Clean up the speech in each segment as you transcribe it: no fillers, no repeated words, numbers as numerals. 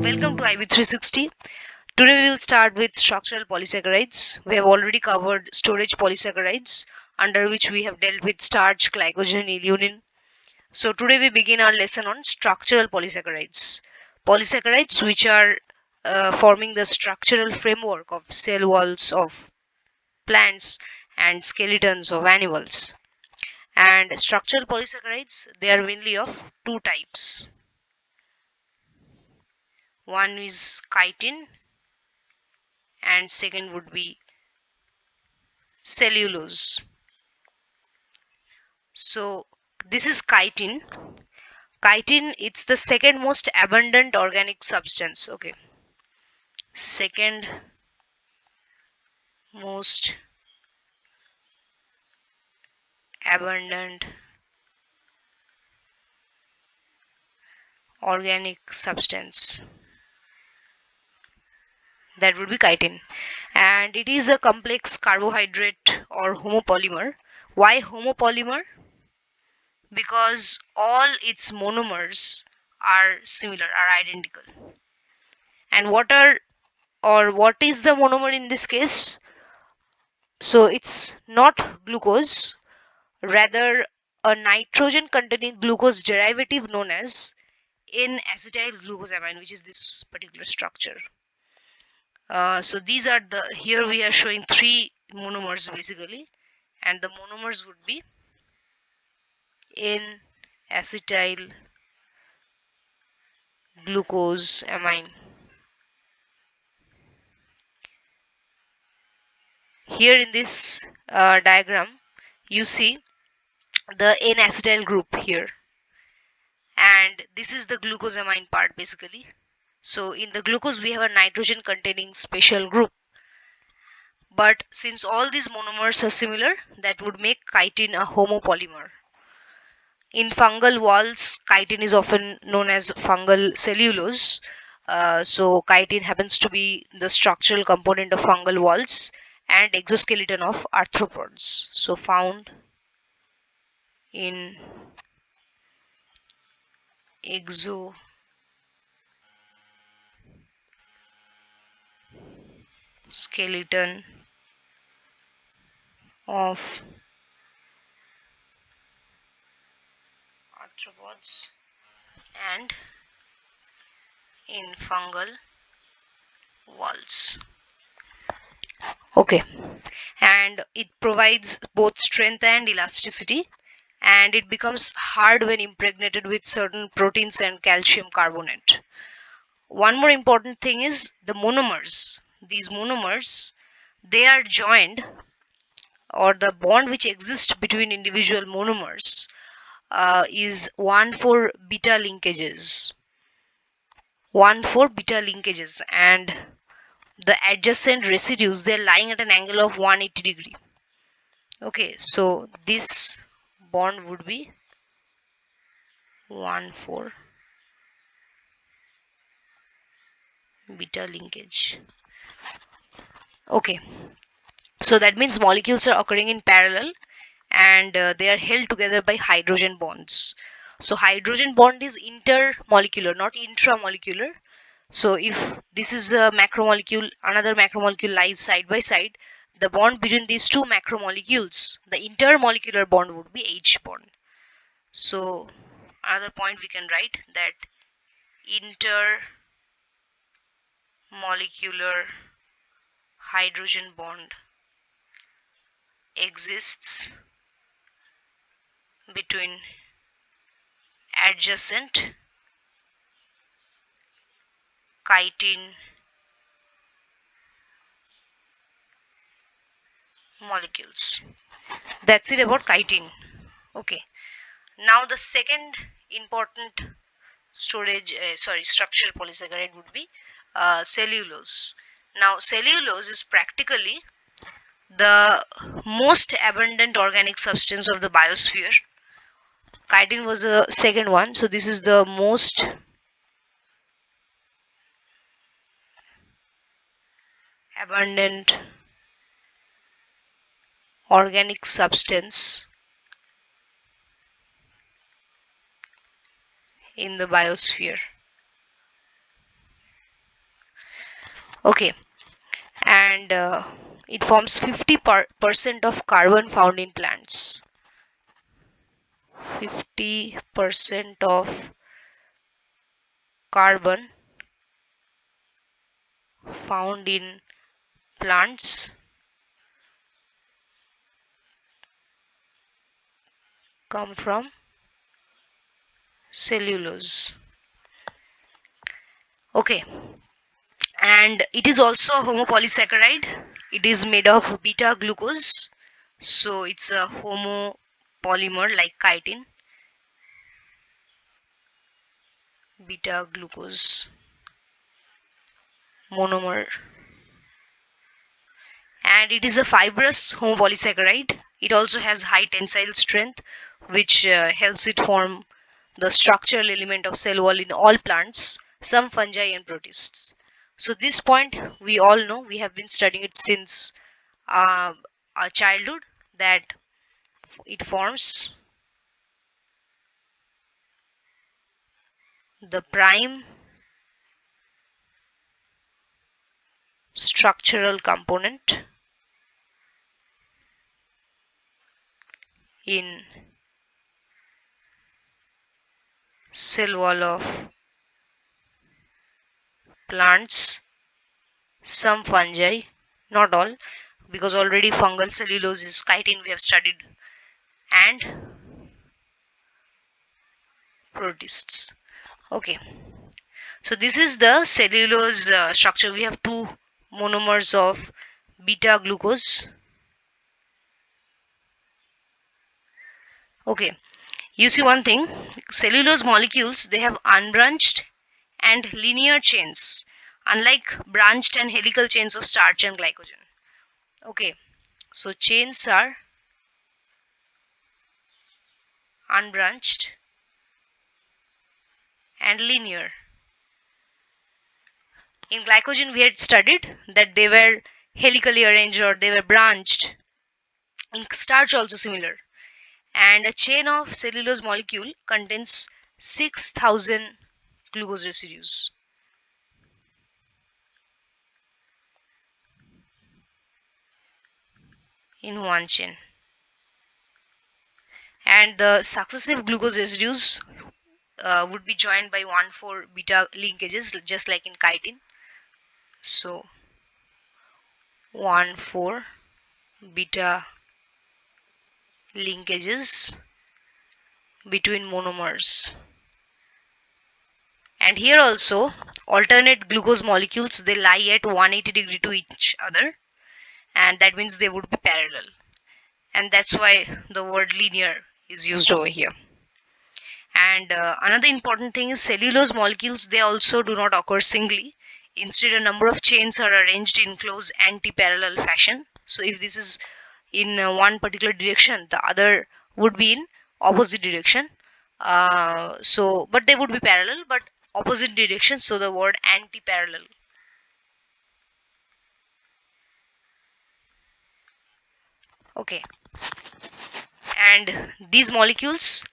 Welcome to IB360. Today we will start with structural polysaccharides. We have already covered storage polysaccharides, under which we have dealt with starch, glycogen, ilunin. So today we begin our lesson on structural polysaccharides. Polysaccharides which are forming the structural framework of cell walls of plants and skeletons of animals. And structural polysaccharides, they are mainly of two types. One is chitin and second would be cellulose. So this is chitin. Chitin, it's the second most abundant organic substance. Okay, second most abundant organic substance, that would be chitin, and it is a complex carbohydrate or homopolymer. Why homopolymer? Because all its monomers are similar, are identical. And what is the monomer in this case? So it's not glucose, rather a nitrogen containing glucose derivative known as N-acetyl glucosamine, which is this particular structure. So these are here we are showing three monomers basically, and the monomers would be N-acetyl glucosamine. Here in this diagram, you see the N-acetyl group here, and this is the glucosamine part basically. So in the glucose we have a nitrogen containing special group, but since all these monomers are similar, that would make chitin a homopolymer. In fungal walls, chitin is often known as fungal cellulose. So chitin happens to be the structural component of fungal walls and exoskeleton of arthropods, so found in exoskeleton of arthropods and in fungal walls. Okay, and it provides both strength and elasticity, and it becomes hard when impregnated with certain proteins and calcium carbonate. One more important thing is the monomers. These monomers, they are joined, or the bond which exists between individual monomers is 1,4 beta linkages. 1,4 beta linkages, and the adjacent residues, they're lying at an angle of 180 degree. Okay, so this bond would be 1,4 beta linkage. Okay, so that means molecules are occurring in parallel, and they are held together by hydrogen bonds. So hydrogen bond is intermolecular, not intramolecular. So if this is a macromolecule, another macromolecule lies side by side, the bond between these two macromolecules, the intermolecular bond, would be H bond. So another point we can write that intermolecular hydrogen bond exists between adjacent chitin molecules. That's it about chitin. Okay, now the second important structural polysaccharide would be cellulose. Now cellulose is practically the most abundant organic substance of the biosphere. Chitin was the second one, so this is the most abundant organic substance in the biosphere. Okay, and it forms 50% of carbon found in plants. 50% of carbon found in plants come from cellulose. Okay, and it is also a homopolysaccharide. It is made of beta glucose, so it's a homopolymer like chitin. Beta glucose monomer, and it is a fibrous homopolysaccharide. It also has high tensile strength, which helps it form the structural element of cell wall in all plants, some fungi and protists. So this point we all know, we have been studying it since our childhood, that it forms the prime structural component in cell wall of plants, some fungi, not all, because already fungal cellulose is chitin we have studied, and protists. Okay, so this is the cellulose structure. We have two monomers of beta glucose. Okay, you see one thing, cellulose molecules, they have unbranched and linear chains, unlike branched and helical chains of starch and glycogen. Okay, so chains are unbranched and linear. In glycogen we had studied that they were helically arranged or they were branched. In starch also similar. And a chain of cellulose molecule contains 6,000 glucose residues. In one chain. And the successive glucose residues would be joined by 1,4 beta linkages, just like in chitin. So 1,4 beta linkages between monomers. And here also alternate glucose molecules, they lie at 180 degree to each other, and that means they would be parallel, and that's why the word linear is used over here. And another important thing is cellulose molecules, they also do not occur singly. Instead, a number of chains are arranged in close anti-parallel fashion. So if this is in one particular direction, the other would be in opposite direction. But they would be parallel but opposite direction, so the word anti-parallel. Okay, and these molecules,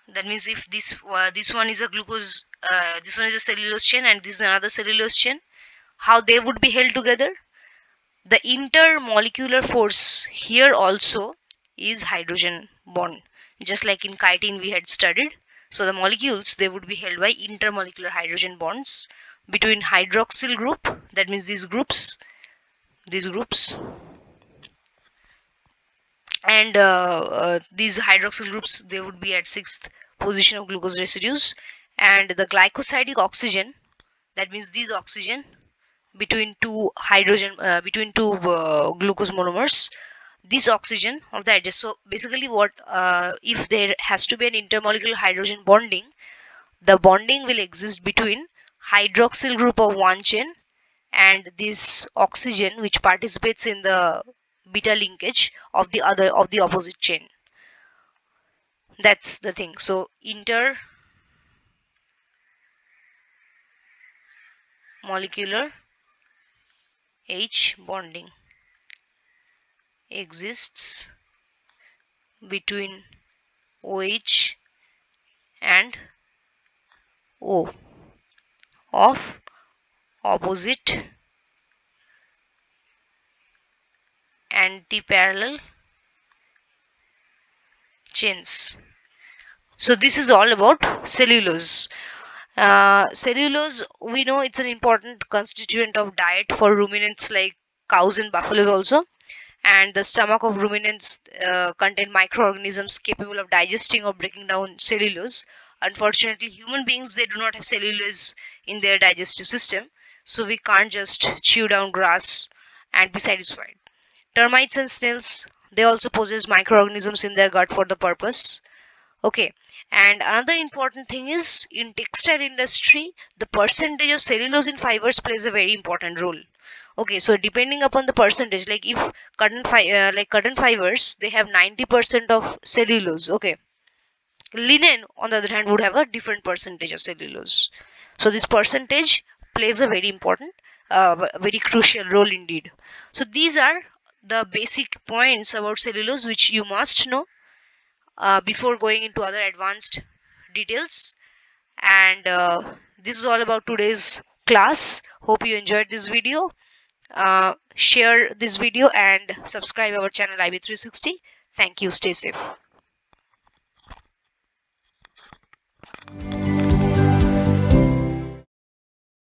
that means if this one is a glucose, this one is a cellulose chain and this is another cellulose chain, how they would be held together? The intermolecular force here also is hydrogen bond, just like in chitin we had studied. So the molecules, they would be held by intermolecular hydrogen bonds between hydroxyl group, that means these groups, and these hydroxyl groups, they would be at 6th position of glucose residues, and the glycosidic oxygen, that means these oxygen between two glucose monomers, this oxygen of the adjacent. So basically what, if there has to be an intermolecular hydrogen bonding, the bonding will exist between hydroxyl group of one chain and this oxygen which participates in the beta linkage of the opposite chain. That's the thing. So intermolecular H bonding exists between OH and O of opposite antiparallel chains. So this is all about cellulose. Cellulose, we know it's an important constituent of diet for ruminants like cows and buffaloes also. And the stomach of ruminants contain microorganisms capable of digesting or breaking down cellulose. Unfortunately, human beings, they do not have cellulose in their digestive system, so we can't just chew down grass and be satisfied. Termites and snails, they also possess microorganisms in their gut for the purpose. Okay, and another important thing is in textile industry, the percentage of cellulose in fibers plays a very important role. Okay, so depending upon the percentage, like if cotton fibers, they have 90% of cellulose. Okay, linen on the other hand would have a different percentage of cellulose. So this percentage plays a very important, very crucial role indeed. So these are the basic points about cellulose which you must know before going into other advanced details. And this is all about today's class. Hope you enjoyed this video. Share this video and subscribe our channel IB360. Thank you. Stay safe.